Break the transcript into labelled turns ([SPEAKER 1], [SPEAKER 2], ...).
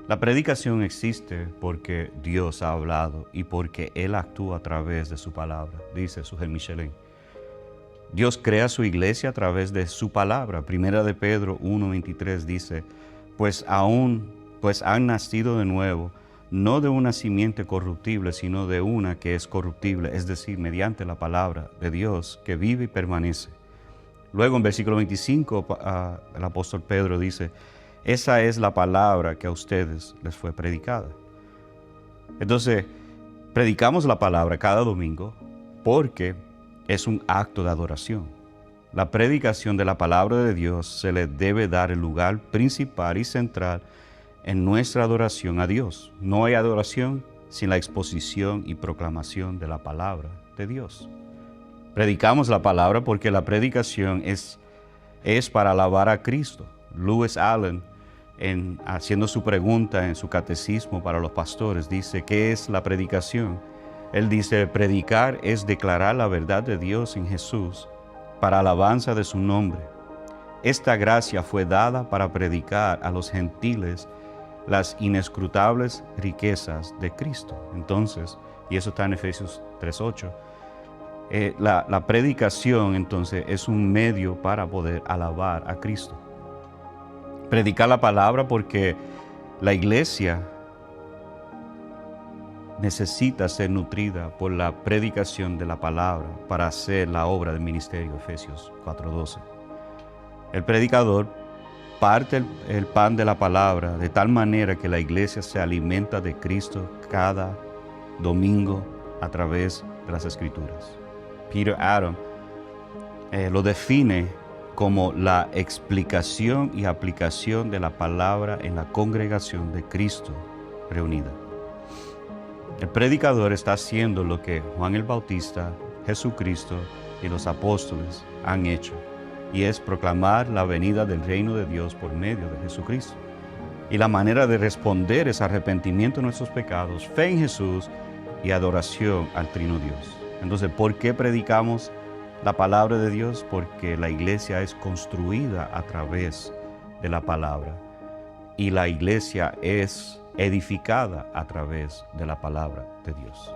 [SPEAKER 1] La predicación existe porque Dios ha hablado y porque Él actúa a través de su palabra, dice Sujel Michelin. Dios crea su iglesia a través de su palabra. Primera de Pedro 1:23 dice, pues han nacido de nuevo, no de una simiente corruptible, sino de una que es corruptible, es decir, mediante la palabra de Dios que vive y permanece. Luego en versículo 25 el apóstol Pedro dice, esa es la palabra que a ustedes les fue predicada. Entonces, predicamos la palabra cada domingo porque es un acto de adoración. La predicación de la palabra de Dios se le debe dar el lugar principal y central en nuestra adoración a Dios. No hay adoración sin la exposición y proclamación de la palabra de Dios. Predicamos la palabra porque la predicación es para alabar a Cristo. Lewis Allen, haciendo su pregunta en su catecismo para los pastores, dice, ¿qué es la predicación? Él dice, predicar es declarar la verdad de Dios en Jesús para alabanza de su nombre. Esta gracia fue dada para predicar a los gentiles las inescrutables riquezas de Cristo. Entonces, y eso está en Efesios 3:8, la predicación entonces es un medio para poder alabar a Cristo. Predicar la palabra porque la iglesia necesita ser nutrida por la predicación de la palabra para hacer la obra del ministerio, Efesios 4:12. El predicador parte el pan de la palabra de tal manera que la iglesia se alimenta de Cristo cada domingo a través de las Escrituras. Peter Adam lo define como la explicación y aplicación de la palabra en la congregación de Cristo reunida. El predicador está haciendo lo que Juan el Bautista, Jesucristo y los apóstoles han hecho, y es proclamar la venida del reino de Dios por medio de Jesucristo. Y la manera de responder es arrepentimiento de nuestros pecados, fe en Jesús y adoración al Trino Dios. Entonces, ¿por qué predicamos la palabra de Dios? Porque la iglesia es construida a través de la palabra y la iglesia es edificada a través de la palabra de Dios.